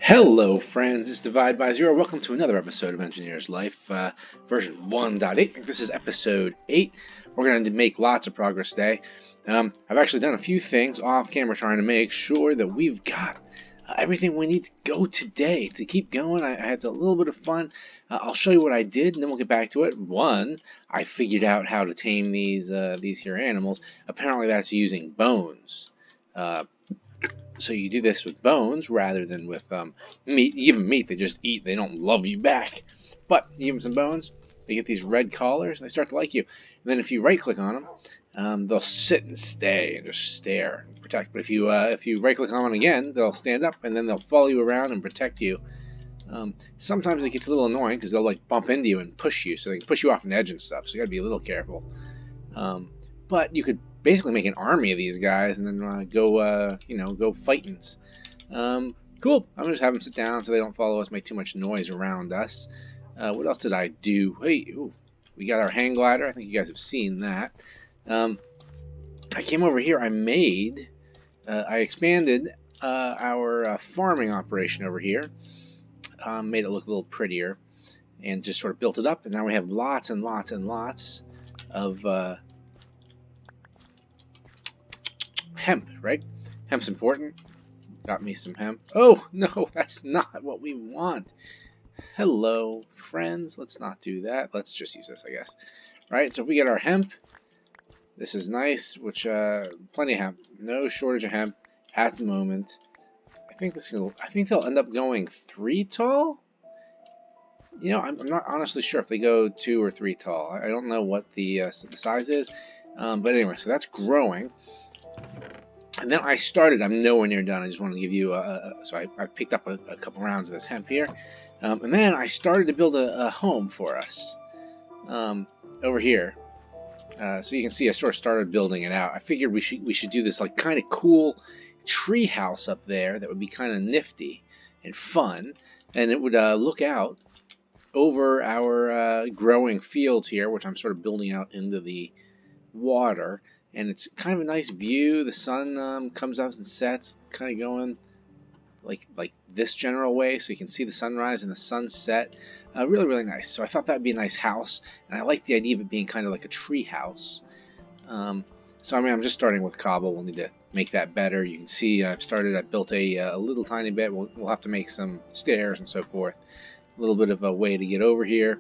Hello friends, it's Divide by Zero. Welcome to another episode of Engineer's Life, version 1.8. This is episode 8. We're going to make lots of progress today. I've actually done a few things off camera trying to make sure that we've got everything we need to go today. To keep going, I had a little bit of fun. I'll show you what I did and then we'll get back to it. One, I figured out how to tame these here animals. Apparently that's using bones. So you do this with bones rather than with meat. You give them meat, they just eat. They don't love you back. But you give them some bones, they get these red collars, and they start to like you. And then if you right-click on them, they'll sit and stay and just stare and protect. But if you right-click on them again, they'll stand up and then they'll follow you around and protect you. Sometimes it gets a little annoying because they'll like bump into you and push you, so they can push you off an edge and stuff. So you got to be a little careful. But you could basically make an army of these guys and then go fightings. Cool. I'm gonna just have them sit down so they don't follow us, make too much noise around us. What else did I do? Hey, ooh, we got our hang glider. I think you guys have seen that. I came over here. I expanded our farming operation over here. Made it look a little prettier, and just sort of built it up. And now we have lots and lots and lots of hemp, right? Hemp's important. Got me some hemp. Oh, no, that's not what we want. Hello, friends. Let's not do that. Let's just use this, I guess. Right, so if we get our hemp, this is nice, which, plenty of hemp. No shortage of hemp at the moment. I think they'll end up going 3 tall? You know, I'm not honestly sure if they go 2 or 3 tall. I don't know what the size is. But anyway, so that's growing. And then I'm nowhere near done. I just want to give you, so I picked up a couple rounds of this hemp here. And then I started to build a home for us over here. So you can see I sort of started building it out. I figured we should do this like kind of cool tree house up there that would be kind of nifty and fun. And it would look out over our growing fields here, which I'm sort of building out into the water. And it's kind of a nice view. The sun comes out and sets, kind of going like this general way, so you can see the sunrise and the sunset. Really, really nice. So I thought that would be a nice house, and I like the idea of it being kind of like a tree house. So I mean, I'm just starting with cobble. We'll need to make that better. You can see I built a little tiny bit. We'll have to make some stairs and so forth. A little bit of a way to get over here.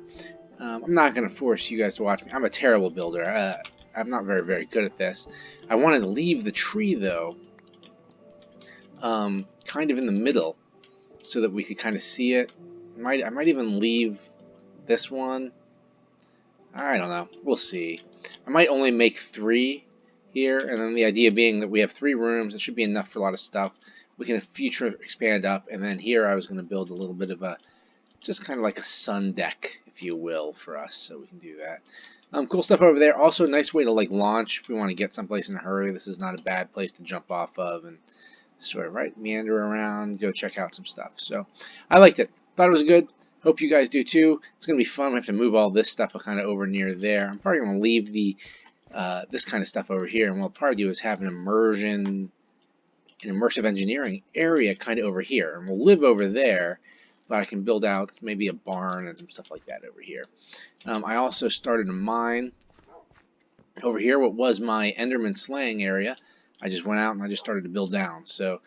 I'm not going to force you guys to watch me. I'm a terrible builder. I'm not very, very good at this. I wanted to leave the tree, though, kind of in the middle so that we could kind of see it. I might even leave this one. I don't know. We'll see. I might only make 3 here, and then the idea being that we have 3 rooms. It should be enough for a lot of stuff. We can in future expand up, and then here I was going to build a little bit of just kind of like a sun deck, if you will, for us, so we can do that. Cool stuff over there. Also, a nice way to like launch if we want to get someplace in a hurry. This is not a bad place to jump off of and sort of meander around, go check out some stuff. So I liked it. Thought it was good. Hope you guys do too. It's gonna be fun. We have to move all this stuff kind of over near there. I'm probably gonna leave the this kind of stuff over here, and what I'll probably do is have an immersive engineering area kind of over here, and we'll live over there. But I can build out maybe a barn and some stuff like that over here. I also started a mine over here, what was my Enderman slaying area. I just went out and I just started to build down. So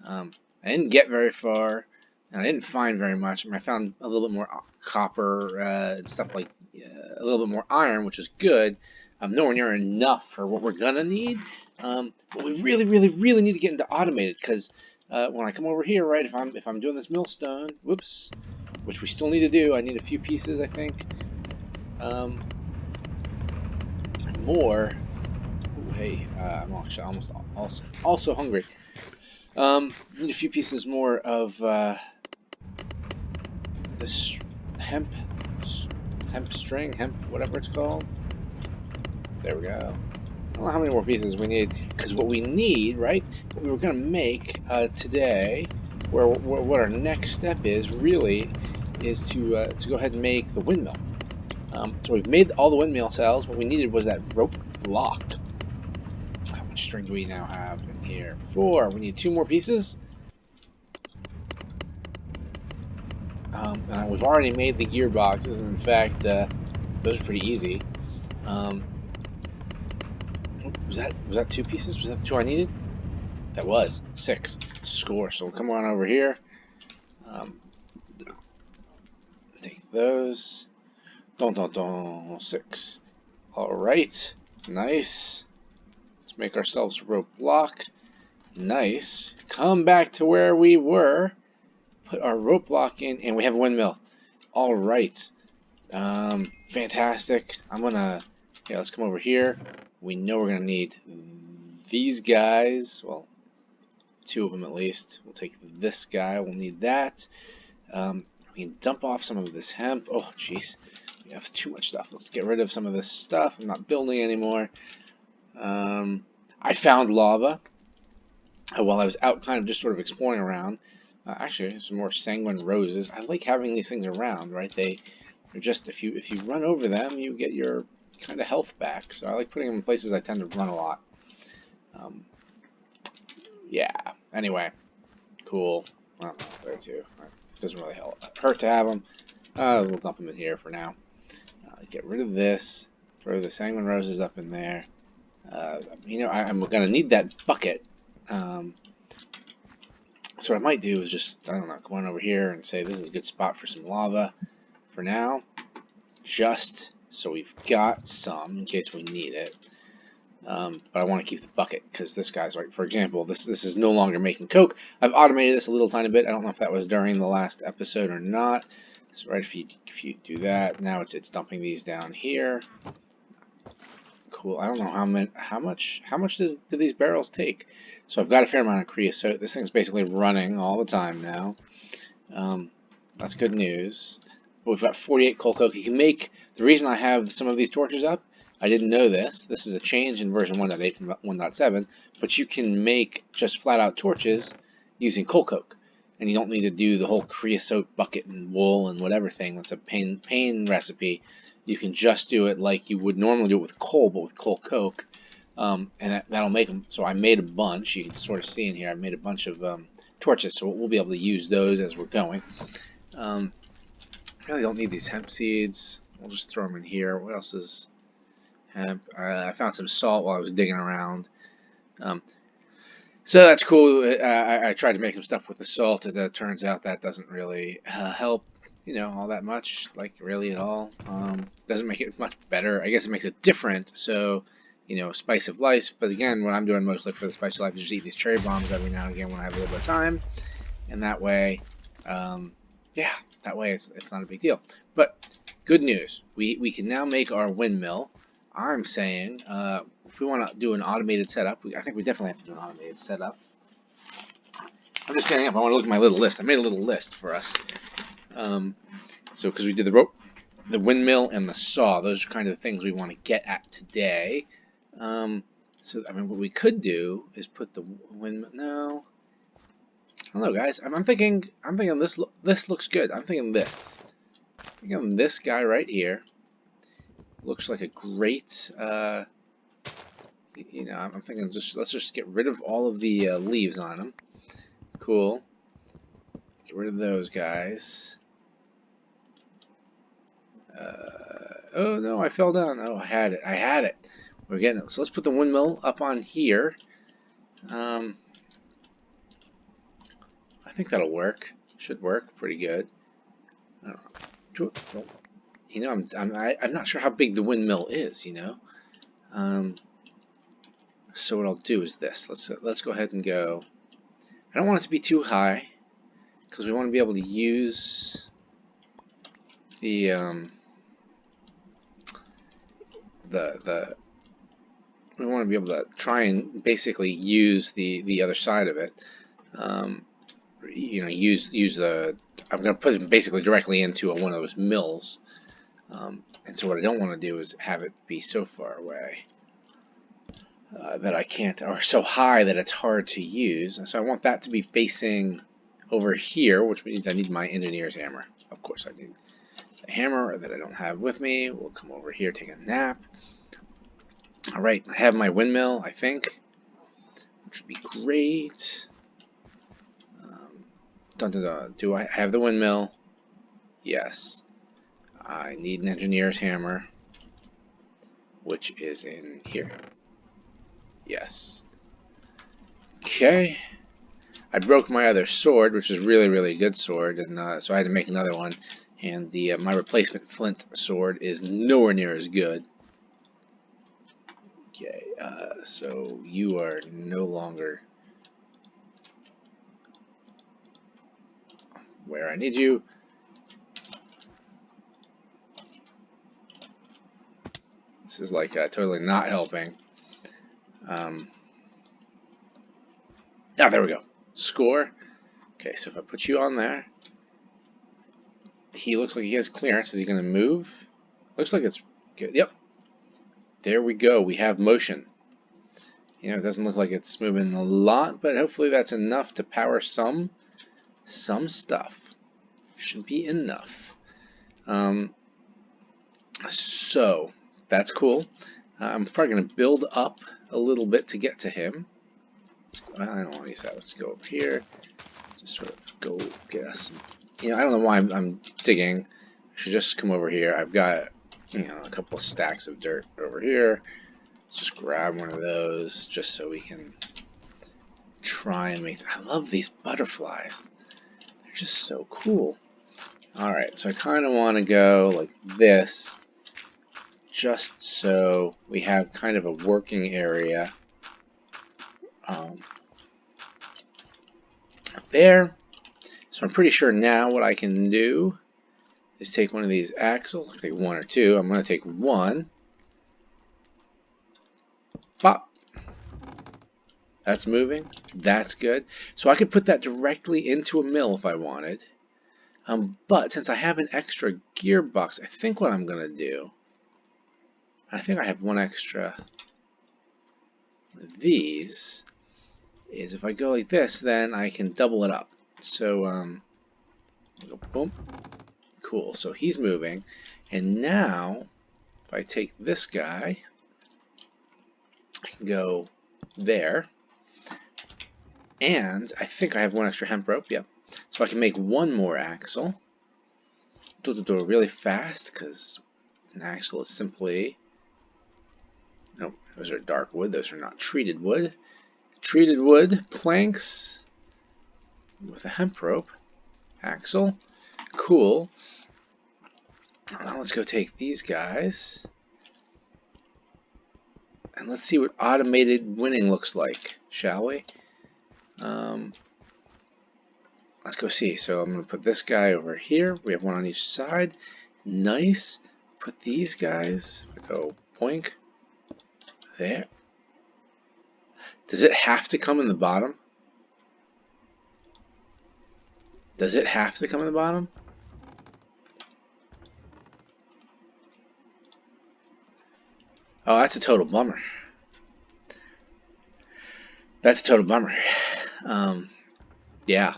I didn't get very far, and I didn't find very much. I found a little bit more copper and stuff like a little bit more iron, which is good. Nowhere near enough for what we're gonna need. But we really, really, really need to get into automated because when I come over here, right, if I'm doing this millstone, whoops, which we still need to do, I need a few pieces, I think. More. Ooh, hey, I'm actually almost also hungry. Need a few pieces more of this hemp string, whatever it's called. There we go. I don't know how many more pieces we need, because what we need, right, what we were going to make today, what our next step is, really, is to go ahead and make the windmill. So we've made all the windmill cells. What we needed was that rope block. How much string do we now have in here? 4. We need 2 more pieces. And we've already made the gearboxes, and in fact, those are pretty easy. Was that 2 pieces? Was that the 2 I needed? That was 6. Score. So we'll come on over here. Take those. Don don don. 6. All right. Nice. Let's make ourselves a rope block. Nice. Come back to where we were. Put our rope block in, and we have a windmill. All right. Fantastic. Okay, let's come over here. We know we're gonna need these guys. Well, 2 of them at least. We'll take this guy. We'll need that. We can dump off some of this hemp. Oh, jeez. We have too much stuff. Let's get rid of some of this stuff. I'm not building anymore. I found lava while I was out kind of just sort of exploring around. Actually, some more sanguine roses. I like having these things around, right? They're just, if you run over them, you get your kind of health back. So I like putting them in places I tend to run a lot. Yeah. Anyway, cool. I don't know, there too. It doesn't really hurt to have them. We'll dump them in here for now. Get rid of this. Throw the sanguine roses up in there. I'm gonna need that bucket. So what I might do is just, I don't know, come on over here and say this is a good spot for some lava for now. Just so we've got some in case we need it. But I want to keep the bucket because this guy's right. For example, this is no longer making coke. I've automated this a little tiny bit. I don't know if that was during the last episode or not. So right, if you do that, now it's dumping these down here. Cool. I don't know how much do these barrels take? So I've got a fair amount of creosote. This thing's basically running all the time now. That's good news. But we've got 48 coal coke. You can make, the reason I have some of these torches up, I didn't know this. This is a change in version 1.8 and 1.7, but you can make just flat out torches using coal coke. And you don't need to do the whole creosote bucket and wool and whatever thing. That's a pain recipe. You can just do it like you would normally do it with coal, but with coal coke. And that'll make them. So I made a bunch. You can sort of see in here, I made a bunch of torches. So we'll be able to use those as we're going. Really don't need these hemp seeds. We'll just throw them in here. What else is hemp? I found some salt while I was digging around. So that's cool. I tried to make some stuff with the salt, and it turns out that doesn't really help, all that much, like really at all. Doesn't make it much better. I guess it makes it different. So, spice of life. But again, what I'm doing mostly for the spice of life is just eat these cherry bombs every now and again when I have a little bit of time, and that way, that way it's not a big deal. But good news, we can now make our windmill. I'm saying, if we want to do an automated setup, I think we definitely have to do an automated setup. I'm just getting up. I want to look at my little list. I made a little list for us. So because we did the rope, the windmill, and the saw. Those are kind of the things we want to get at today. So what we could do is put the windmill. No, I don't know, guys. I'm thinking this looks good. I'm thinking this. I'm thinking this guy right here. Looks like a great, I'm thinking let's just get rid of all of the leaves on them. Cool. Get rid of those guys. Oh no, I fell down. Oh, I had it. We're getting it. So let's put the windmill up on here. I think that'll work. Should work pretty good. I don't know. I'm not sure how big the windmill is, So what I'll do is this. Let's go ahead and go. I don't want it to be too high because we want to be able to use the we want to be able to try and basically use the other side of it. Use the. I'm going to put it basically directly into one of those mills. And so what I don't want to do is have it be so far away that I can't, or so high that it's hard to use. And so I want that to be facing over here, which means I need my engineer's hammer. Of course I need a hammer that I don't have with me. We'll come over here, take a nap. Alright, I have my windmill, I think, which would be great. Do I have the windmill? Yes. I need an engineer's hammer, which is in here. Yes. Okay. I broke my other sword, which is really, really good sword, and so I had to make another one. And the my replacement flint sword is nowhere near as good. Okay, so you are no longer where I need you. This is like totally not helping. There we go. Score. Okay, so if I put you on there, he looks like he has clearance. Is he going to move? Looks like it's good. Yep. There we go. We have motion. You know, it doesn't look like it's moving a lot, but hopefully that's enough to power some stuff. Should be enough. So that's cool. I'm probably going to build up a little bit to get to him. I don't want to use that. Let's go over here. Just sort of go get us some. You know, I don't know why I'm digging. I should just come over here. I've got, you know, a couple of stacks of dirt over here. Let's just grab one of those just so we can try and make. I love these butterflies. They're just so cool. Alright, so I kind of want to go like this, just so we have kind of a working area there. So I'm pretty sure now what I can do is take one of these axles, I think one or two. I'm going to take one. Pop. That's moving. That's good. So I could put that directly into a mill if I wanted. But since I have an extra gearbox, I think what I'm going to do, I think I have one extra of these, is if I go like this, then I can double it up. So, go boom. Cool. So he's moving. And now, if I take this guy, I can go there. And I think I have one extra hemp rope. Yep. So I can make one more axle. Do really fast, because an axle is simply... Nope, those are dark wood. Those are not treated wood. Treated wood planks with a hemp rope axle. Cool. Now let's go take these guys. And let's see what automated winning looks like, shall we? Let's go see. So I'm going to put this guy over here. We have one on each side. Nice. Put these guys. Go boink. There. Does it have to come in the bottom? Does it have to come in the bottom? Oh, that's a total bummer. That's a total bummer. Yeah.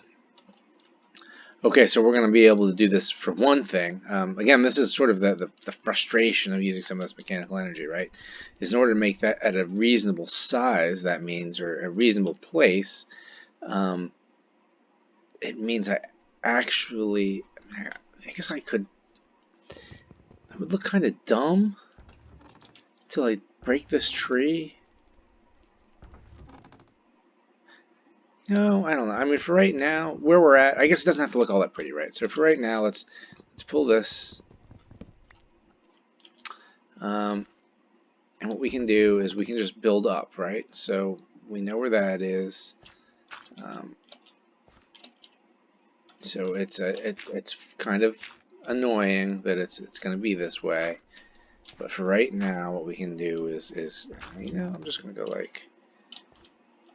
Okay, so we're going to be able to do this for one thing. Again, this is sort of the frustration of using some of this mechanical energy, right? Is in order to make that at a reasonable size, that means, or a reasonable place, it means I actually, I guess I would look kind of dumb until I break this tree. No, I don't know. I mean, for right now, where we're at, I guess it doesn't have to look all that pretty, right? So for right now, let's pull this. And what we can do is we can just build up, right? So we know where that is. So it's kind of annoying that it's going to be this way. But for right now, what we can do is you know, I'm just going to go like.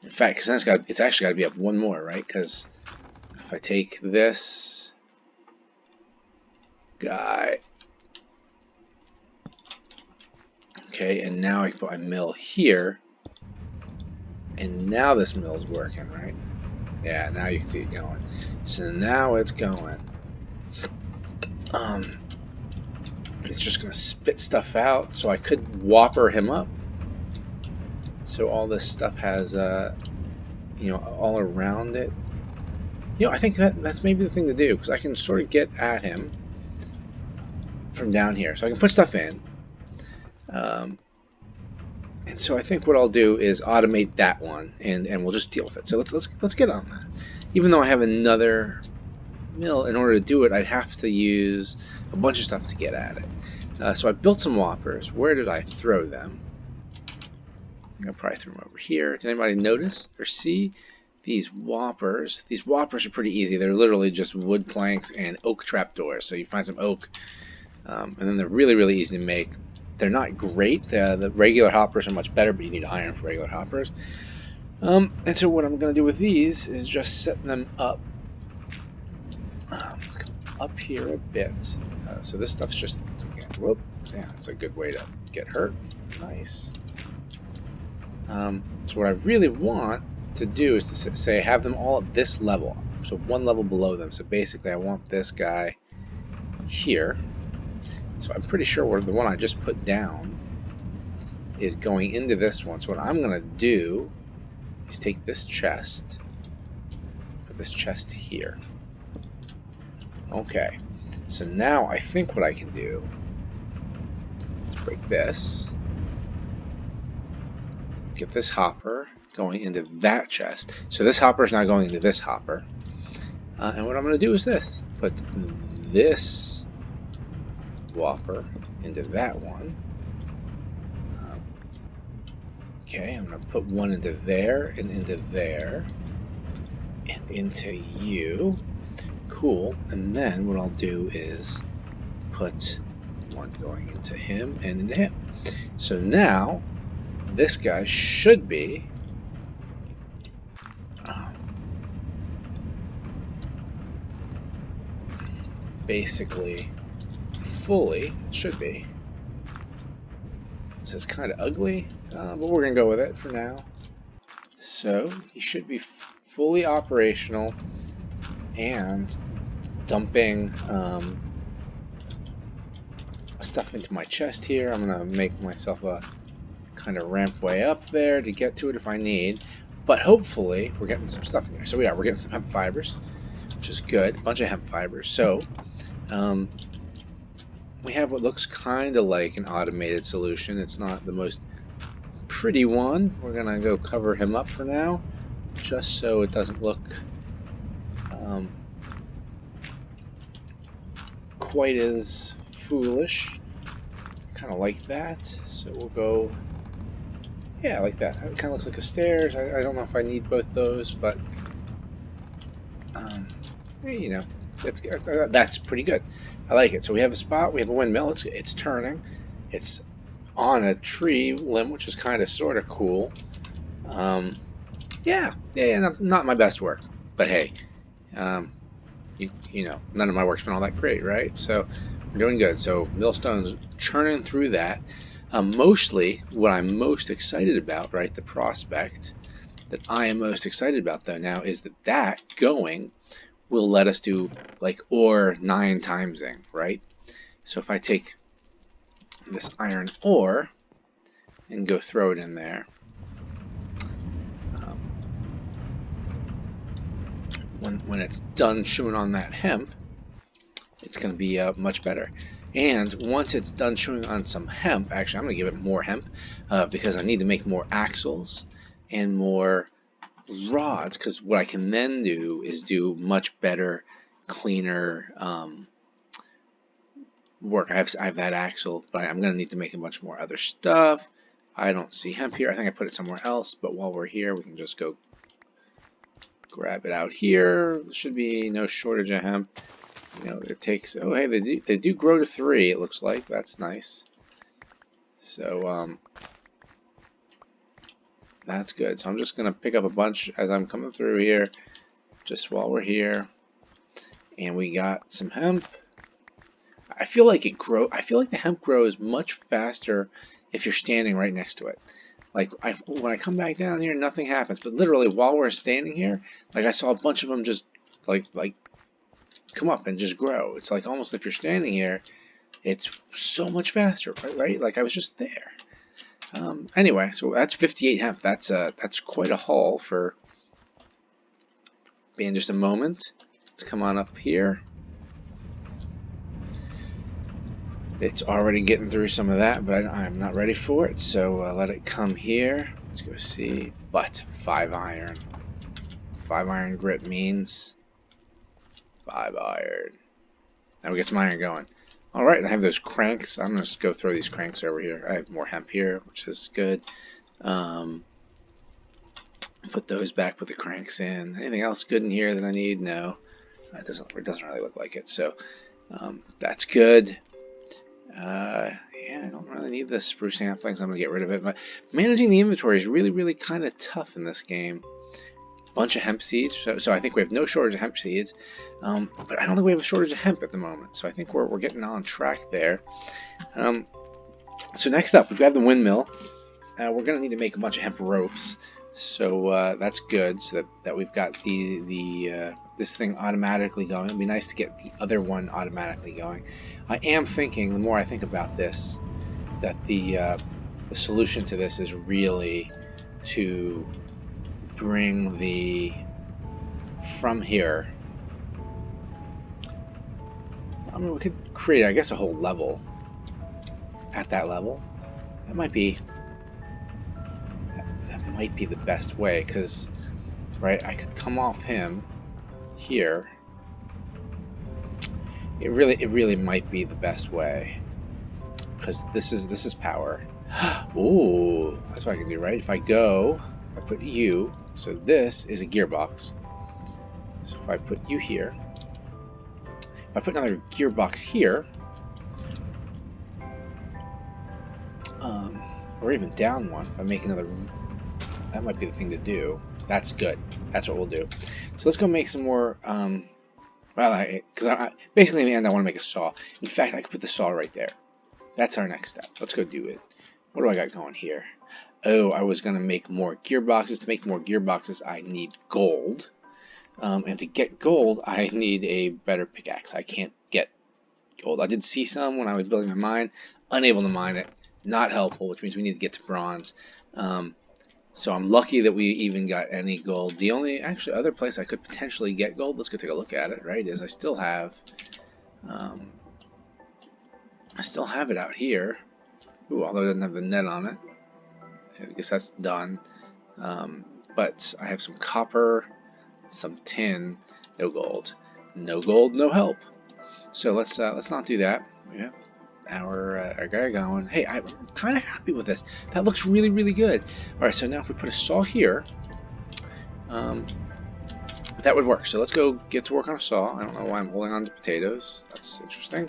In fact, because then it's actually got to be up one more, right? Because if I take this guy, okay, and now I can put my mill here, and now this mill's working, right? Yeah, now you can see it going. So now it's going. It's just gonna spit stuff out, so I could whopper him up. So all this stuff has, you know, all around it. You know, I think that's maybe the thing to do, because I can sort of get at him. from down here, so I can put stuff in. And so I think what I'll do is automate that one, and we'll just deal with it. So let's get on that. Even though I have another mill, in order to do it, I'd have to use a bunch of stuff to get at it. So I built some whoppers. Where did I throw them? I'm gonna probably throw them over here. Did anybody notice or see these whoppers? These whoppers are pretty easy. They're literally just wood planks and oak trapdoors. So you find some oak, and then they're really, really easy to make. They're not great. The regular hoppers are much better, but you need iron for regular hoppers. And so what I'm going to do with these is just set them up. Let's come up here a bit. So this stuff's just, again, whoop, yeah, that's a good way to get hurt. Nice. So what I really want to do is to say have them all at this level. So one level below them. So basically I want this guy here. So I'm pretty sure the one I just put down is going into this one. So what I'm going to do is take this chest, put this chest here. Okay, so now I think what I can do is break this, get this hopper going into that chest. So this hopper is now going into this hopper. And what I'm going to do is this, put this whopper into that one. Okay, I'm going to put one into there, and into there, and into you. Cool. And then what I'll do is put one going into him and into him. So now, this guy should be basically fully, it should be. This is kind of ugly, but we're going to go with it for now. So he should be fully operational and dumping stuff into my chest here. I'm going to make myself a kind of ramp way up there to get to it if I need. But hopefully we're getting some stuff in here. So we're getting some hemp fibers, which is good. A bunch of hemp fibers. So we have what looks kind of like an automated solution. It's not the most pretty one. We're going to go cover him up for now, just so it doesn't look quite as foolish. Kind of like that. So we'll go, yeah, like that. It kind of looks like a stairs. I don't know if I need both those, but you know, that's pretty good. I like it. So we have a spot. We have a windmill. It's turning. It's on a tree limb, which is kind of sort of cool. Yeah, not my best work, but hey, you know, none of my work's been all that great, right? So we're doing good. So millstone's churning through that. Mostly, what I'm most excited about, right, the prospect that I am most excited about though now is that going will let us do like ore 9 timesing, right? So if I take this iron ore and go throw it in there, when it's done chewing on that hemp, it's going to be much better. And once it's done chewing on some hemp, actually I'm going to give it more hemp because I need to make more axles and more rods, because what I can then do is do much better, cleaner work. I have that axle, but I'm going to need to make a bunch more other stuff. I don't see hemp here. I think I put it somewhere else, but while we're here, we can just go grab it out here. There should be no shortage of hemp. You know, it takes, oh hey, they do grow to 3, it looks like. That's nice. So that's good. So I'm just going to pick up a bunch as I'm coming through here, just while we're here. And we got some hemp. I feel like the hemp grows much faster if you're standing right next to it. Like when I come back down here, nothing happens. But literally, while we're standing here, like I saw a bunch of them just like come up and just grow. It's like almost if you're standing here, it's so much faster, right? Like I was just there. Anyway, so that's 58 hemp. That's quite a haul for being just a moment. Let's come on up here. It's already getting through some of that, but I'm not ready for it, so let it come here. Let's go see. But 5 iron. 5 iron grit means 5 iron. Now we get some iron going. Alright, I have those cranks. I'm going to go throw these cranks over here. I have more hemp here, which is good. Put those back, put the cranks in. Anything else good in here that I need? No. It doesn't really look like it, so that's good. Yeah, I don't really need the spruce saplings. I'm going to get rid of it. But managing the inventory is really, really kind of tough in this game. Bunch of hemp seeds, so I think we have no shortage of hemp seeds, but I don't think we have a shortage of hemp at the moment, so I think we're getting on track there. So next up, we've got the windmill. We're going to need to make a bunch of hemp ropes, so that's good, so that we've got this thing automatically going. It'd be nice to get the other one automatically going. I am thinking, the more I think about this, that the solution to this is really to bring from here. I mean, we could create, I guess, a whole level at that level. That might be the best way, because right, I could come off him here. It really might be the best way, because this is power. Ooh, that's what I can do, right? If I put you, so this is a gearbox. So if I put you here, if I put another gearbox here, or even down one, if I make another, that might be the thing to do. That's good. That's what we'll do. So let's go make some more, because basically in the end I want to make a saw. In fact, I could put the saw right there. That's our next step. Let's go do it. What do I got going here? Oh, I was going to make more gearboxes. To make more gearboxes, I need gold. And to get gold, I need a better pickaxe. I can't get gold. I did see some when I was building my mine. Unable to mine it. Not helpful, which means we need to get to bronze. So I'm lucky that we even got any gold. The only actually other place I could potentially get gold, let's go take a look at it, right, is I still have it out here. Ooh, although it doesn't have the net on it. I guess that's done. But I have some copper, some tin, no gold. No gold, no help. So let's not do that. We have our guy going. Hey, I'm kind of happy with this. That looks really, really good. All right, so now if we put a saw here, that would work. So let's go get to work on a saw. I don't know why I'm holding on to potatoes. That's interesting.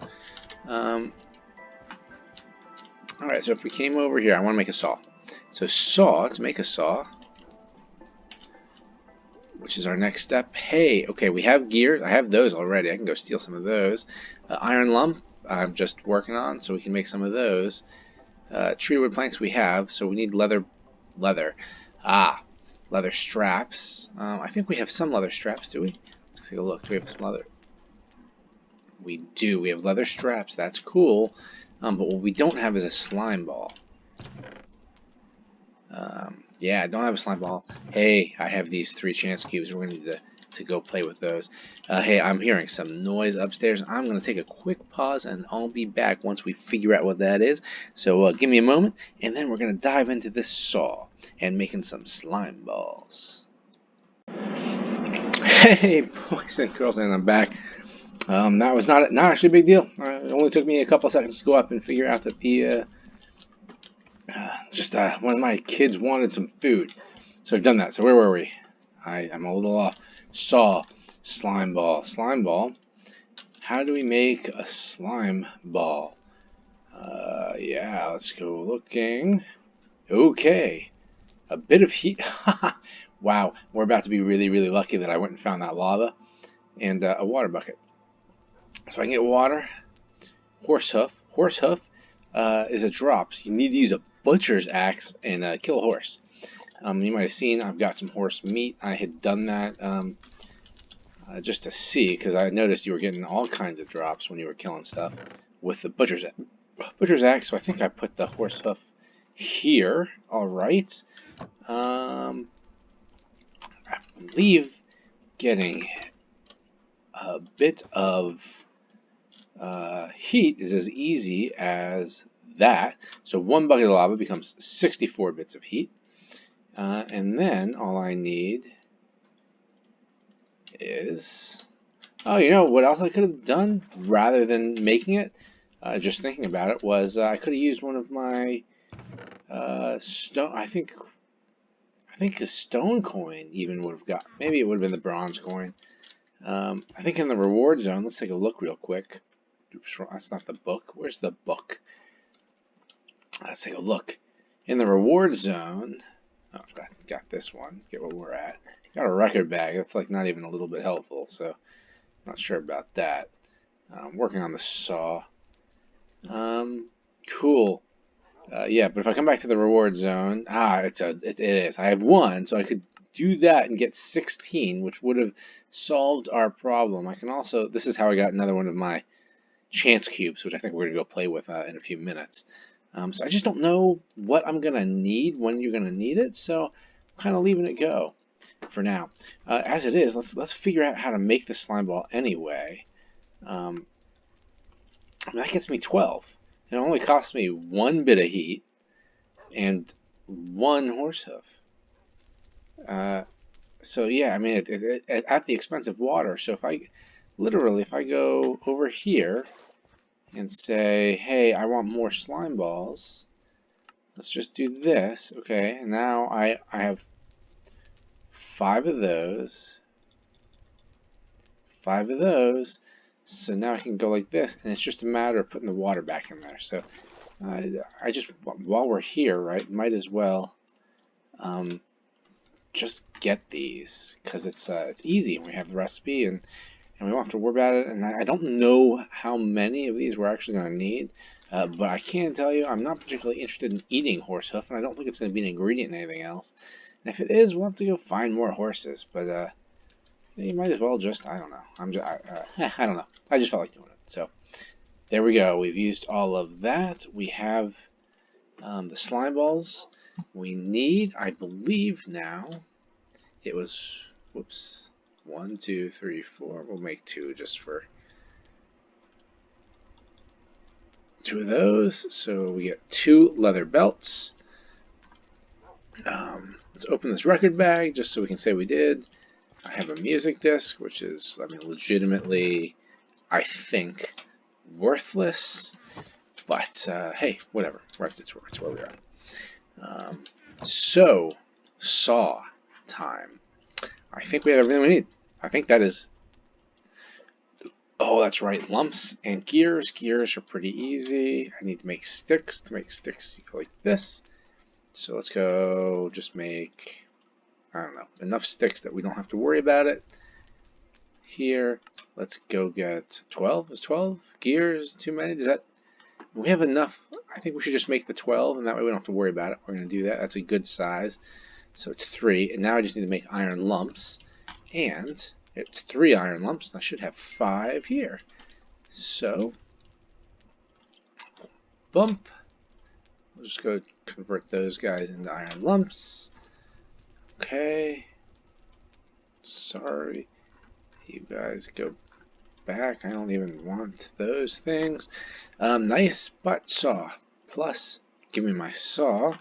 All right, so if we came over here, I want to make a saw. So to make a saw, which is our next step. Hey, okay, we have gear. I have those already. I can go steal some of those. Iron lump, I'm just working on, so we can make some of those. Treewood planks we have, so we need leather. Leather straps. I think we have some leather straps, do we? Let's take a look. Do we have some leather? We do. We have leather straps. That's cool. But what we don't have is a slime ball. Yeah, I don't have a slime ball. Hey, I have these 3 chance cubes. We're going to need to go play with those. Hey, I'm hearing some noise upstairs. I'm going to take a quick pause, and I'll be back once we figure out what that is. So give me a moment, and then we're going to dive into this saw and making some slime balls. Hey, boys and girls, and I'm back. That was not actually a big deal. It only took me a couple of seconds to go up and figure out that the one of my kids wanted some food, so I've done that. So where were we? I'm a little off. Saw, slime ball. How do we make a slime ball? Yeah, let's go looking. Okay, a bit of heat. Wow, we're about to be really, really lucky that I went and found that lava and a water bucket. So I can get water. Horse hoof is a drop. So you need to use a butcher's axe and kill a horse. You might have seen I've got some horse meat. I had done that just to see, because I noticed you were getting all kinds of drops when you were killing stuff with the butcher's axe. So I think I put the horse hoof here. All right. I believe getting a bit of heat is as easy as that. So 1 bucket of lava becomes 64 bits of heat. And then all I need is... Oh, you know what else I could have done rather than making it? Just thinking about it was I could have used one of my stone. I think the stone coin even would have got. Maybe it would have been the bronze coin. I think in the reward zone. Let's take a look real quick. Oops, that's not the book. Where's the book? Let's take a look. In the reward zone. Oh, got this one. Get where we're at. Got a record bag. That's like not even a little bit helpful. So not sure about that. Working on the saw. Cool. Yeah, but if I come back to the reward zone, it is. I have 1, so I could do that and get 16, which would have solved our problem. I can also, this is how I got another one of my chance cubes, which I think we're going to go play with in a few minutes. So I just don't know what I'm going to need, when you're going to need it, so I'm kind of leaving it go for now. As it is, let's figure out how to make the slime ball anyway. I mean, that gets me 12. It only costs me 1 bit of heat and 1 horse hoof. So yeah, I mean, at the expense of water. So if I go over here and say, hey, I want more slime balls, let's just do this. Okay, and now I have 5 of those. 5 of those. So now I can go like this, and it's just a matter of putting the water back in there. So I just, while we're here, right, might as well just get these, because it's easy. We have the recipe, and we won't have to worry about it. And I don't know how many of these we're actually going to need, but I can tell you I'm not particularly interested in eating horse hoof, and I don't think it's going to be an ingredient in anything else. And if it is, we'll have to go find more horses. But you might as well just, I don't know. I don't know. I just felt like doing it. So there we go. We've used all of that. We have the slime balls we need. I believe now it was, whoops, 1, 2, 3, 4. We'll make 2 just for 2 of those. So we get 2 leather belts. Let's open this record bag just so we can say we did. I have a music disc, which is, I mean, legitimately, I think, worthless. But hey, whatever. It's where we are. So, saw time. I think we have everything we need. I think that is... Oh, that's right. Lumps and gears. Gears are pretty easy. I need to make sticks. To make sticks, you go like this. So let's go just make, I don't know, enough sticks that we don't have to worry about it. Here, let's go get 12. Is 12 gears too many? Does that... We have enough. I think we should just make the 12, and that way we don't have to worry about it. We're going to do that. That's a good size. So it's 3, and now I just need to make iron lumps, and it's 3 iron lumps, and I should have 5 here. So, bump. We'll just go convert those guys into iron lumps. Okay. Sorry. You guys go back. I don't even want those things. Nice butt saw. Plus, give me my saw.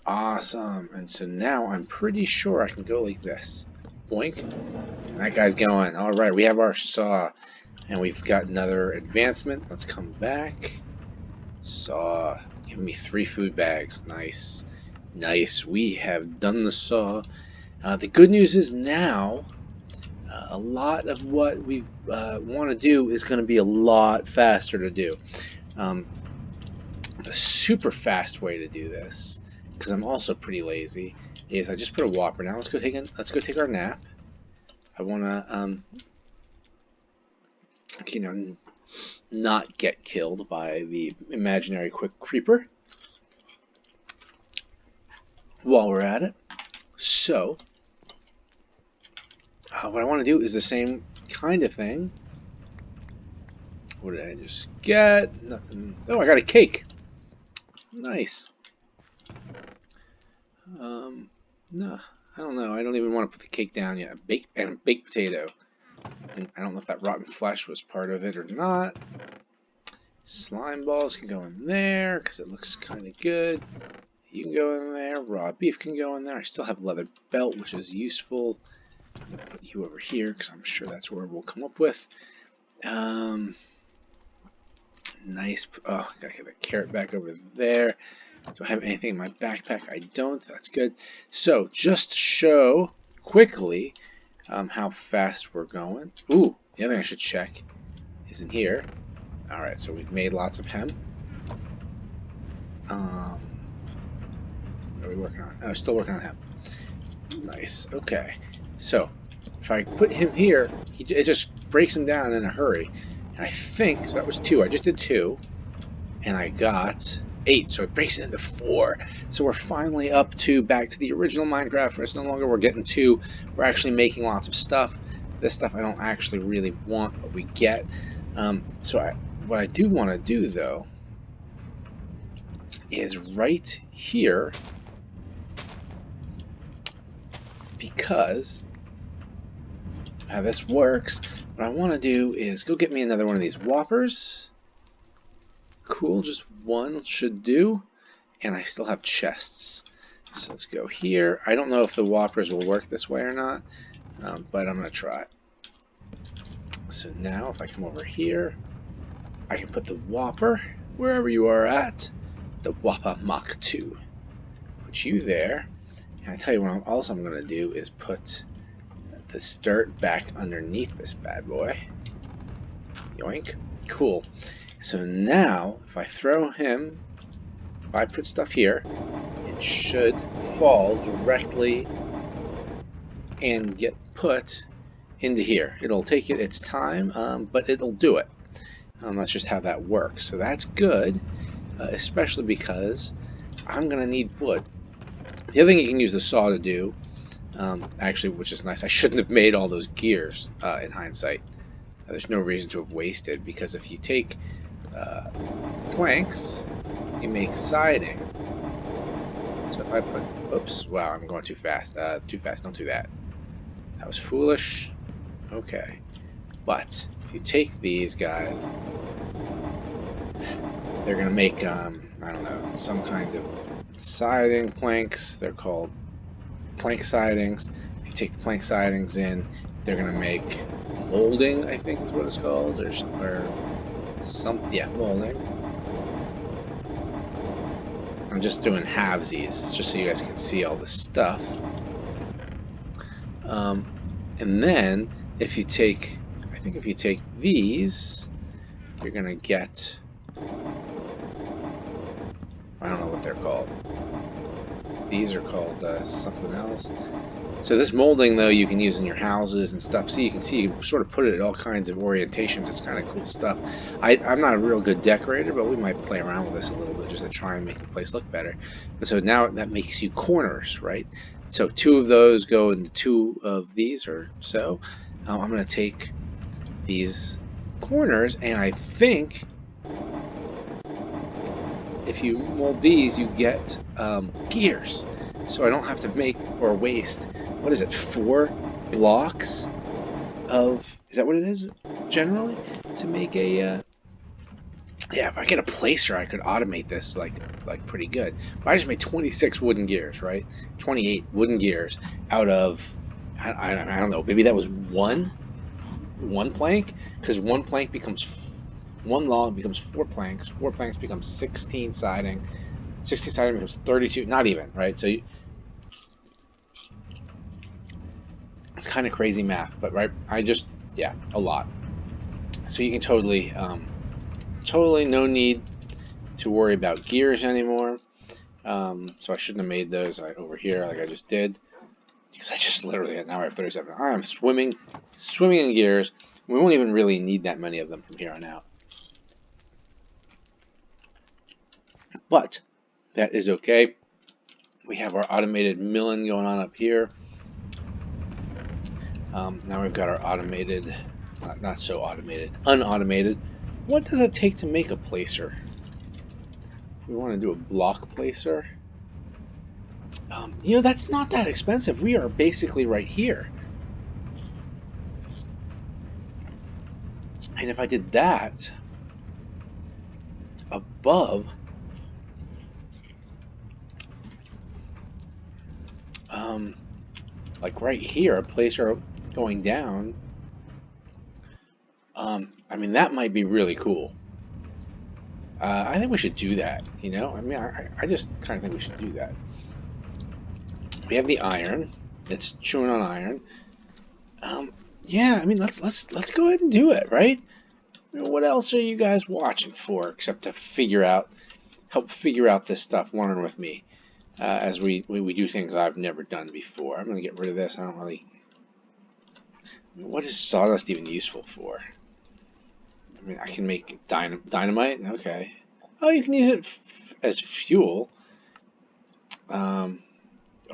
Awesome. And so now I'm pretty sure I can go like this. Boink. And that guy's going. Alright, we have our saw. And we've got another advancement. Let's come back. Saw. Give me 3 food bags. Nice. Nice. We have done the saw. The good news is now a lot of what we want to do is going to be a lot faster to do. The super fast way to do this, because I'm also pretty lazy, is I just put a whopper down. Let's go take our nap. I want to you know, not get killed by the imaginary quick creeper while we're at it. So what I want to do is the same kind of thing. What did I just get? Nothing. Oh, I got a cake. Nice. No, I don't know. I don't even want to put the cake down yet. Baked potato. And I don't know if that rotten flesh was part of it or not. Slime balls can go in there because it looks kind of good. You can go in there. Raw beef can go in there. I still have leather belt, which is useful. I'm going to put you over here because I'm sure that's where we'll come up with. Nice. Oh, I gotta get the carrot back over there. Do I have anything in my backpack? I don't. That's good. So, just to show quickly how fast we're going. Ooh, the other thing I should check is in here. Alright, so we've made lots of hemp. What are we working on? Oh, still working on hemp. Nice. Okay. So, if I put him here, it just breaks him down in a hurry. And I think, so that was 2. I just did 2. And I got 8. So it breaks it into 4. So we're finally up to back to the original Minecraft where it's no longer we're getting 2. We're actually making lots of stuff. This stuff I don't actually really want, but we get. What I do want to do, though, is right here, because how this works, what I want to do is go get me another one of these whoppers. Cool, just one should do. And I still have chests. So let's go here. I don't know if the whoppers will work this way or not, but I'm going to try. So now if I come over here, I can put the whopper wherever you are at. The Whopper Mach 2. Put you there. And I tell you what I'm going to do is put this dirt back underneath this bad boy. Yoink. Cool. So now, if I throw him, if I put stuff here, it should fall directly and get put into here. It'll take its time, but it'll do it. That's just how that works. So that's good, especially because I'm going to need wood. The other thing you can use the saw to do, actually, which is nice, I shouldn't have made all those gears in hindsight. There's no reason to have wasted, because if you take planks, you make siding. So if I put, oops, wow, I'm going too fast. Too fast, don't do that. That was foolish. Okay. But if you take these guys, they're going to make, I don't know, some kind of siding planks. They're called plank sidings. If you take the plank sidings in, they're going to make molding, I think is what it's called, or something. Yeah, molding. I'm just doing halvesies, just so you guys can see all the stuff. And then, if you take, I think if you take these, you're going to get, I don't know what they're called. These are called something else. So this molding, though, you can use in your houses and stuff. So you can see, you can sort of put it at all kinds of orientations. It's kind of cool stuff. I'm not a real good decorator, but we might play around with this a little bit just to try and make the place look better. And so now that makes you corners, right? So 2 of those go into 2 of these or so. I'm going to take these corners, and I think if you mold these, you get gears. So I don't have to make or waste, what is it, 4 blocks of, is that what it is generally, to make a, yeah, if I get a placer, I could automate this like pretty good. But I just made 26 wooden gears, right? 28 wooden gears out of, I don't know, maybe that was one plank, because one plank becomes, one log becomes 4 planks, 4 planks becomes 16 siding, 16 siding becomes 32, not even, right? So it's kind of crazy math, but right, yeah, a lot. So you can totally, totally no need to worry about gears anymore. So I shouldn't have made those over here like I just did, because I just literally, now I have 37. I am swimming in gears. We won't even really need that many of them from here on out. But that is okay. We have our automated milling going on up here. Now we've got our automated, not so automated, unautomated. What does it take to make a placer? If we want to do a block placer, you know, that's not that expensive. We are basically right here. And if I did that above, like right here, a placer going down, I mean, that might be really cool. I think we should do that, you know? I mean, I just kind of think we should do that. We have the iron. It's chewing on iron. Yeah, I mean, let's go ahead and do it, right? I mean, what else are you guys watching for except to help figure out this stuff, learn with me, as we do things I've never done before. I'm gonna get rid of this. I don't really. What is sawdust even useful for? I mean, I can make dynamite. Okay. Oh, you can use it as fuel. Oh,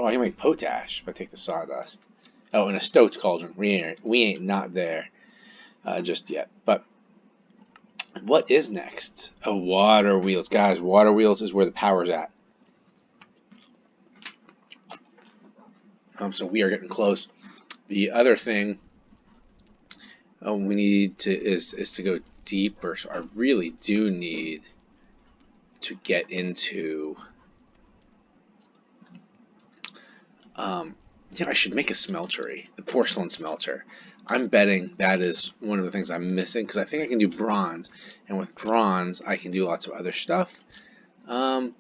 I can make potash if I take the sawdust. Oh, and a stoked cauldron. We ain't not there just yet. But what is next? Oh, water wheels, guys. Water wheels is where the power's at. So we are getting close. The other thing we need to is to go deeper. So I really do need to get into. I should make a smeltery, the porcelain smelter. I'm betting that is one of the things I'm missing because I think I can do bronze, and with bronze I can do lots of other stuff. I'm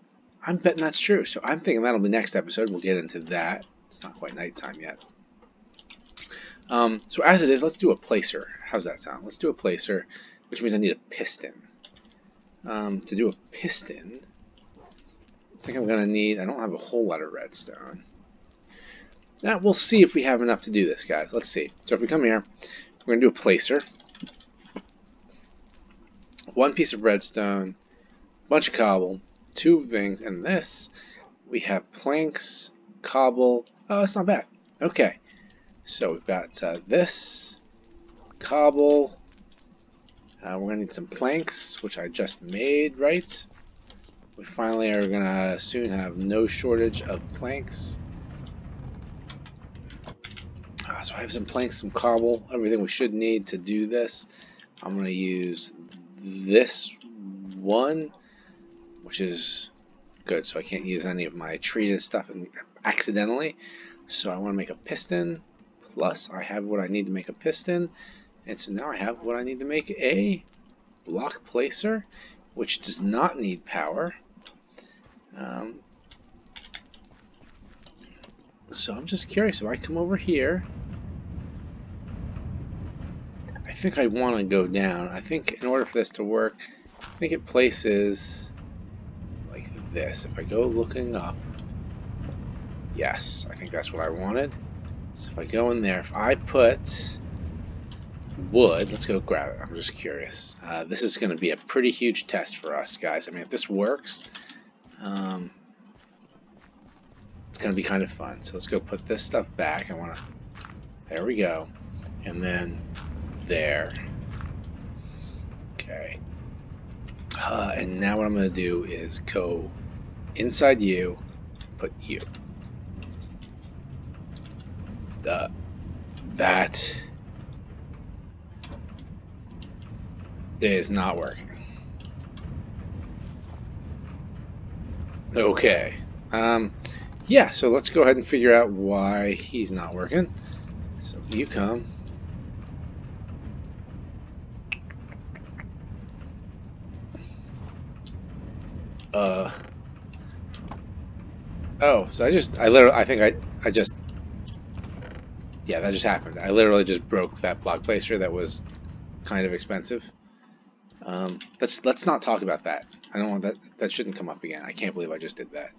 betting that's true, so I'm thinking that'll be next episode. We'll get into that. It's not quite nighttime yet. So as it is, let's do a placer. How's that sound? Let's do a placer, which means I need a piston. To do a piston, I think I'm gonna need. I don't have a whole lot of redstone. Now, we'll see if we have enough to do this, guys. Let's see. So if we come here, we're going to do a placer. One piece of redstone, bunch of cobble, 2 things, and this, we have planks, cobble. Oh, that's not bad. Okay. So we've got this, cobble. We're going to need some planks, which I just made, right? We finally are going to soon have no shortage of planks. So I have some planks, some cobble, everything we should need to do this. I'm going to use this one, which is good, so I can't use any of my treated stuff accidentally. So I want to make a piston, plus I have what I need to make a piston, and so now I have what I need to make a block placer, which does not need power. So I'm just curious, if I come over here, I think I want to go down. I think in order for this to work, I think it places like this. If I go looking up, yes, I think that's what I wanted. So if I go in there, if I put wood, let's go grab it. I'm just curious. This is going to be a pretty huge test for us, guys. I mean, if this works, it's going to be kind of fun. So let's go put this stuff back. There we go. And then there. Okay. And now what I'm going to do is go inside you, put you. That is not working. Okay. Yeah, so let's go ahead and figure out why he's not working. So you come. Oh, so I think I just, yeah, that just happened. I literally just broke that block placer that was kind of expensive. Let's not talk about that. I don't want that. That shouldn't come up again. I can't believe I just did that.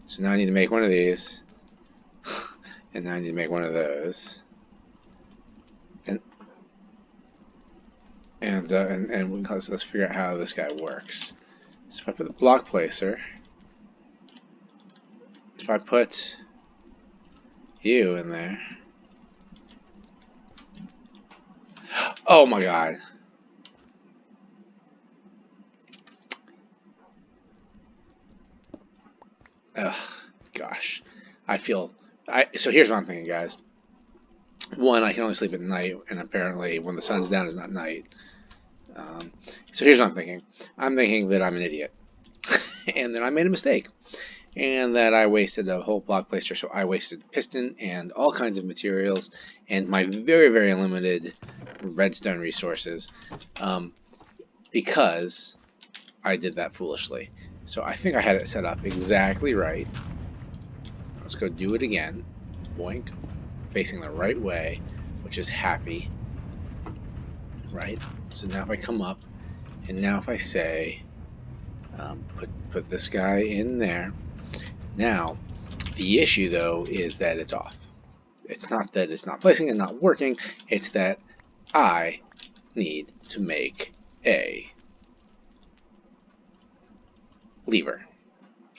So now I need to make one of these, and now I need to make one of those, and let's figure out how this guy works. So if I put the block placer, if I put you in there, oh my god. Ugh, gosh. So here's what I'm thinking, guys. One, I can only sleep at night, and apparently when the sun's down is not night. So here's what I'm thinking. I'm thinking that I'm an idiot, and that I made a mistake, and that I wasted a whole block placer. So I wasted piston and all kinds of materials, and my very, very limited redstone resources, because I did that foolishly. So I think I had it set up exactly right. Let's go do it again. Boink. Facing the right way, which is happy. Right? So now if I come up, and now if I say, put this guy in there. Now, the issue though is that it's off. It's not that it's not placing and not working, it's that I need to make a lever.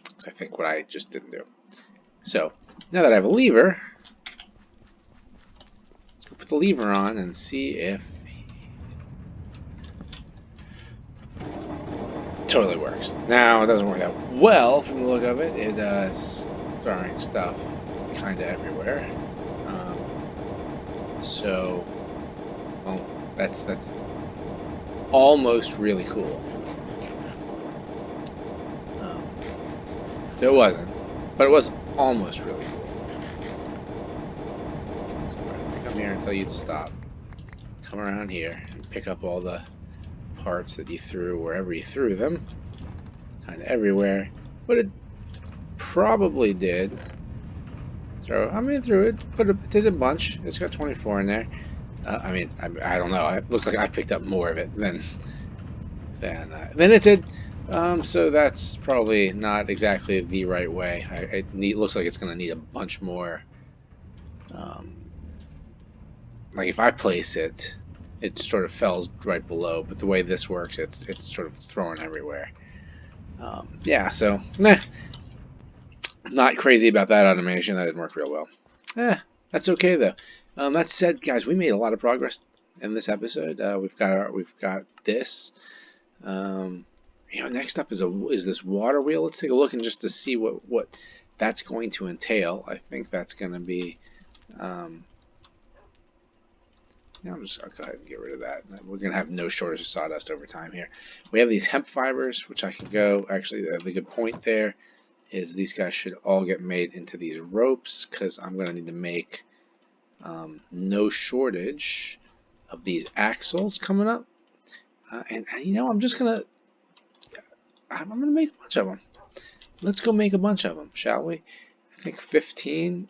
That's I think what I just didn't do. So now that I have a lever, let's go put the lever on and see if it totally works. Now it doesn't work that well from the look of it. It is throwing stuff kind of everywhere. So, well, that's almost really cool. So it wasn't, but it was almost really cool. So I'm going to come here and tell you to stop. Come around here and pick up all the parts that you threw wherever you threw them. Kind of everywhere. But it probably did throw. I mean, threw it, but it did a bunch. It's got 24 in there. I mean, I don't know. It looks like I picked up more of it than it did. So that's probably not exactly the right way. It looks like it's going to need a bunch more. Like if I place it, it sort of falls right below. But the way this works, it's sort of thrown everywhere. Yeah, so not crazy about that automation. That didn't work real well. That's okay though. That said, guys, we made a lot of progress in this episode. We've got this. Next up is this water wheel. Let's take a look and just to see what that's going to entail. I think that's going to be. I'll go ahead and get rid of that. We're going to have no shortage of sawdust over time here. We have these hemp fibers, which I can go. Actually, the good point there is these guys should all get made into these ropes because I'm going to need to make no shortage of these axles coming up. And I'm just going to I'm going to make a bunch of them. Let's go make a bunch of them, shall we? I think 15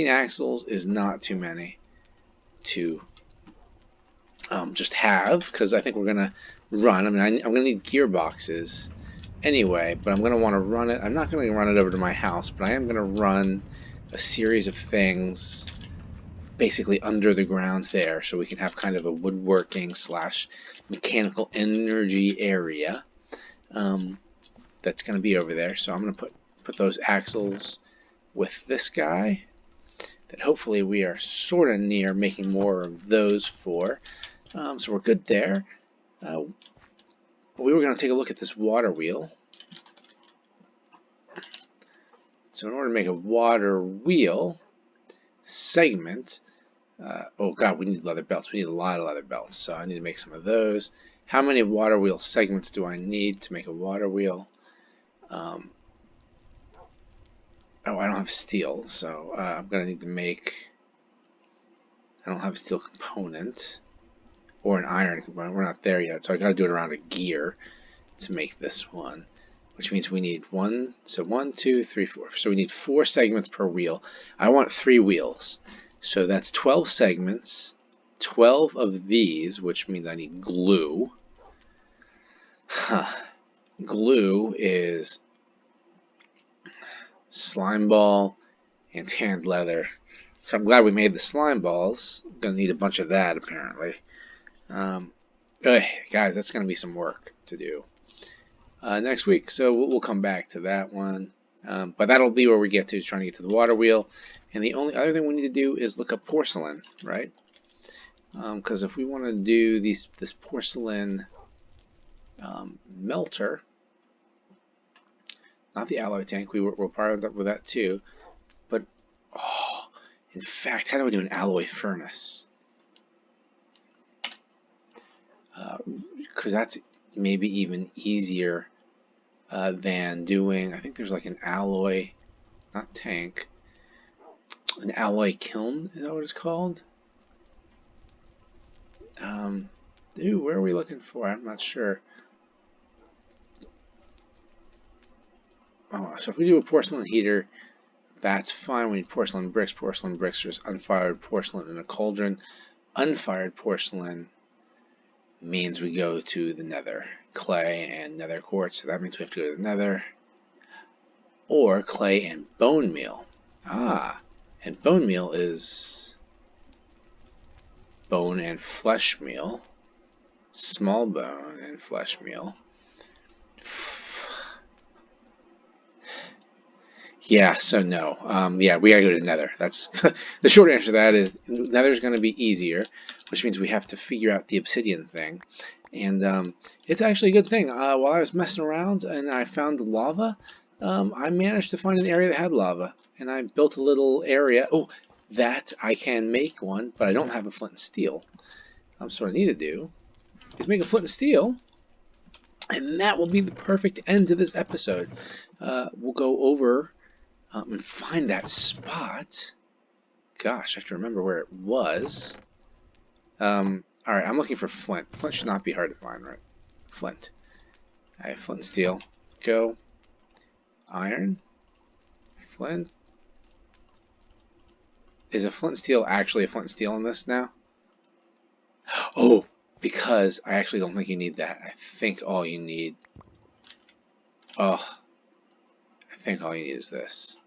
axles is not too many to just have, because I think we're going to run. I mean, I'm going to need gearboxes anyway, but I'm going to want to run it. I'm not going to run it over to my house, but I am going to run a series of things basically under the ground there, so we can have kind of a woodworking / mechanical energy area that's going to be over there. So I'm going to put those axles with this guy that hopefully we are sort of near making more of those for. So we're good there. We were going to take a look at this water wheel. So in order to make a water wheel segment, oh god, we need leather belts. We need a lot of leather belts, so I need to make some of those. How many water wheel segments do I need to make a water wheel? Oh, I don't have steel, so I'm going to need to make... I don't have a steel component or an iron component. We're not there yet, so I got to do it around a gear to make this one, which means we need 1, 2, 3, 4. So we need 4 segments per wheel. I want 3 wheels. So that's 12 segments, 12 of these, which means I need glue. Glue is slime ball and tanned leather. So I'm glad we made the slime balls. I'm going to need a bunch of that, apparently. Guys, that's going to be some work to do next week. So we'll come back to that one. But that'll be where we get to, trying to get to the water wheel. And the only other thing we need to do is look up porcelain, right? Because if we want to do this porcelain melter, not the alloy tank, we're part up with that too. But, in fact, how do we do an alloy furnace? because that's maybe even easier than doing. I think there's like an alloy, not tank, an alloy kiln. Is that what it's called? Dude, where are we looking for? I'm not sure. Oh, so if we do a porcelain heater, that's fine. We need porcelain bricks. Porcelain bricks, there's unfired porcelain in a cauldron. Unfired porcelain means we go to the nether. Clay and nether quartz, so that means we have to go to the nether. Or clay and bone meal. Ah, and bone meal is bone and flesh meal. Small bone and flesh meal. Yeah, so no. Yeah, we gotta go to Nether. That's the short answer to that is Nether's gonna be easier, which means we have to figure out the obsidian thing. And it's actually a good thing. While I was messing around and I found lava, I managed to find an area that had lava, and I built a little area. Oh, that I can make one, but I don't have a flint and steel. So what I need to do is make a flint and steel, and that will be the perfect end to this episode. We'll go over and find that spot. Gosh, I have to remember where it was. Alright, I'm looking for flint. Flint should not be hard to find, right? Flint. I have flint and steel. Go. Iron. Flint. Is a flint and steel actually a flint and steel in this now? Oh, because I actually don't think you need that. I think all you need... Oh, I think all you need is this.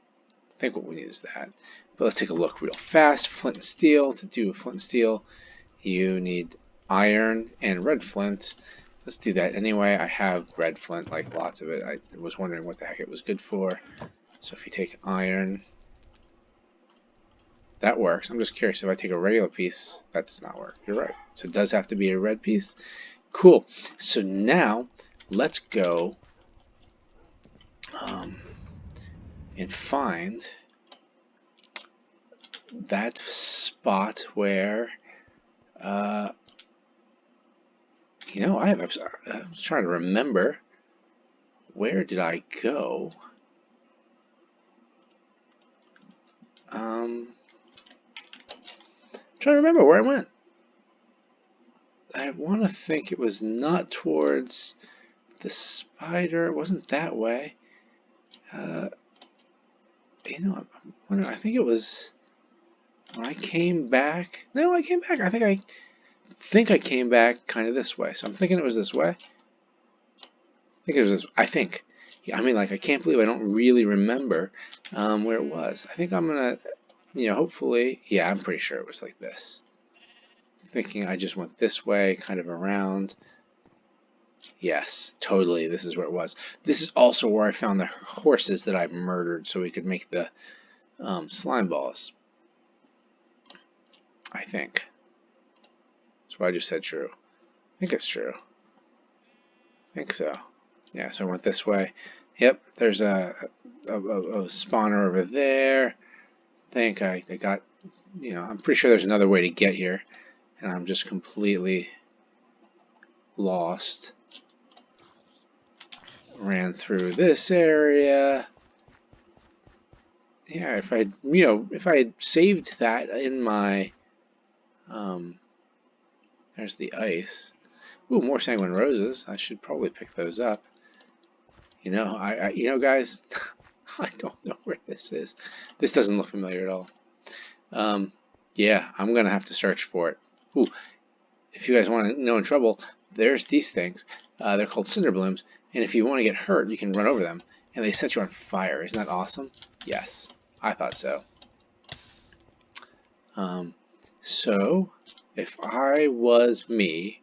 I think what we need is that. But let's take a look real fast. Flint and steel. To do flint and steel, you need iron and red flint. Let's do that anyway. I have red flint, like lots of it. I was wondering what the heck it was good for. So if you take iron, that works. I'm just curious, if I take a regular piece, that does not work. You're right. So it does have to be a red piece. Cool. So now let's go and find that spot where you know, I'm trying to remember, where did I go? Trying to remember where I went. I want to think it was not towards the spider. It wasn't that way. You know, I'm wondering, I think it was when I came back. No, I came back. I think I came back kind of this way. So I'm thinking it was this way. I think it was this. I think. Yeah, I mean, like, I can't believe I don't really remember where it was. I think I'm gonna, you know, hopefully. Yeah, I'm pretty sure it was like this. Thinking I just went this way, kind of around. Yes, totally. This is where it was. This is also where I found the horses that I murdered so we could make the slime balls. I think. That's what I just said true. I think it's true. I think so. Yeah, so I went this way. Yep, there's a spawner over there. I think I got, you know, I'm pretty sure there's another way to get here. And I'm just completely lost. Ran through this area. Yeah, if I, you know, if I had saved that in my, there's the ice. Ooh, more sanguine roses. I should probably pick those up. You know, you know, guys, I don't know where this is. This doesn't look familiar at all. Yeah, I'm gonna have to search for it. Ooh, if you guys want to know in trouble, there's these things. They're called cinder blooms, and if you want to get hurt, you can run over them, and they set you on fire. Isn't that awesome? Yes, I thought so. So, if I was me,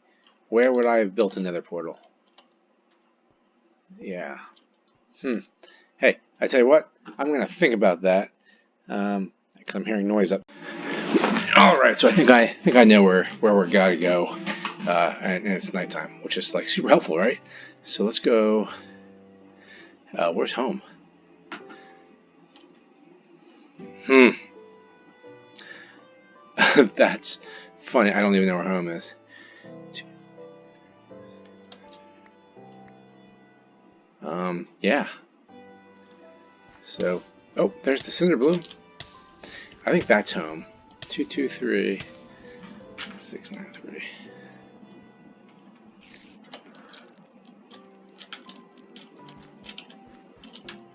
where would I have built another portal? Yeah. Hey, I tell you what, I'm gonna think about that. Because I'm hearing noise up. All right, so I think I know where we're gotta go, and it's nighttime, which is like super helpful, right? So let's go. Where's home? That's funny. I don't even know where home is. Yeah. So, oh, there's the cinder bloom. I think that's home. 223 693.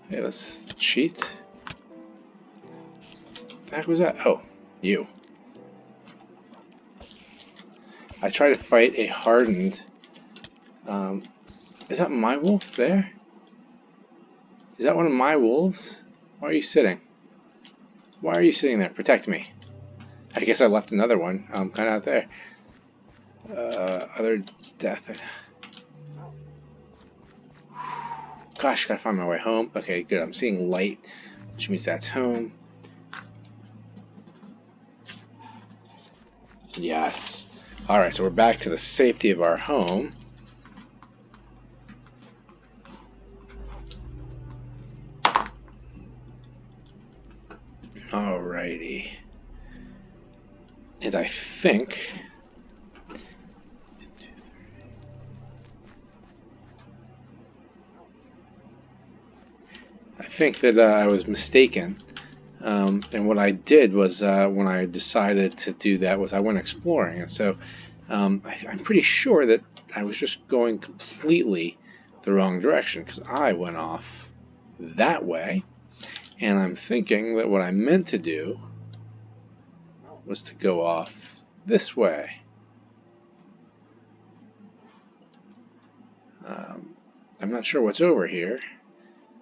Hey, let's cheat. What the heck was that? Oh, you. I try to fight a hardened. Is that my wolf there? Is that one of my wolves? Why are you sitting? Why are you sitting there? Protect me. I guess I left another one. Kind of out there. Other death. Gosh, gotta find my way home. Okay, good. I'm seeing light, which means that's home. Yes. Alright, so we're back to the safety of our home. Alrighty. And I think... that I was mistaken. And what I did was, when I decided to do that, was I went exploring. And so I'm pretty sure that I was just going completely the wrong direction, because I went off that way. And I'm thinking that what I meant to do was to go off this way. I'm not sure what's over here.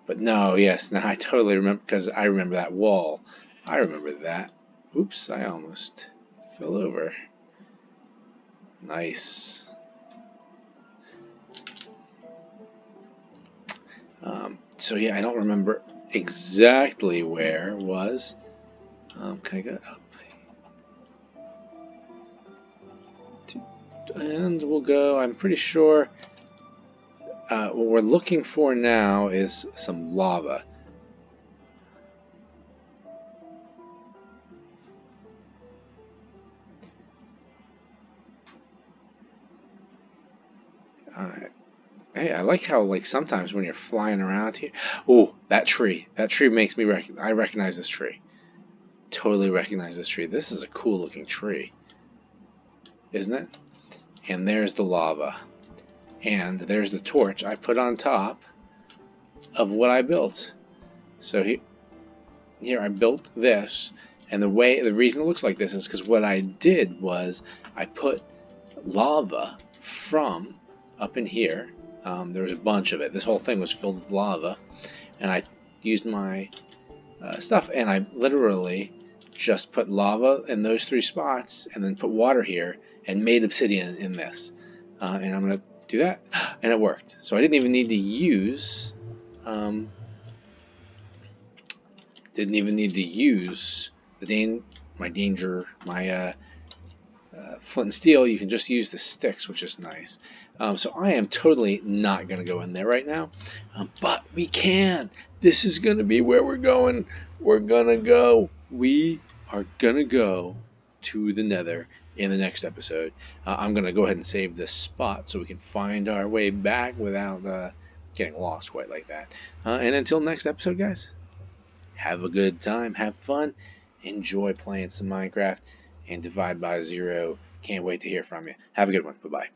But no, yes, now I totally remember, because I remember that wall. I remember that. Oops, I almost fell over. Nice. So yeah, I don't remember exactly where it was. Can I go up? And we'll go, I'm pretty sure, what we're looking for now is some lava. Hey, I like how, like, sometimes when you're flying around here... Oh, that tree. That tree makes me I recognize this tree. Totally recognize this tree. This is a cool looking tree, isn't it? And there's the lava. And there's the torch I put on top of what I built. So here I built this, and the reason it looks like this is because what I did was I put lava from up in here. There was a bunch of it. This whole thing was filled with lava, and I used my stuff, and I literally just put lava in those 3 spots, and then put water here, and made obsidian in this. And I'm gonna do that, and it worked. So I didn't even need to use. Didn't even need to use my flint and steel. You can just use the sticks, which is nice. So I am totally not going to go in there right now, but we can. This is going to be where we're going. We are going to go to the Nether in the next episode. I'm going to go ahead and save this spot so we can find our way back without getting lost quite like that. And until next episode, guys, have a good time, have fun, enjoy playing some Minecraft, and divide by 0. Can't wait to hear from you. Have a good one. Bye-bye.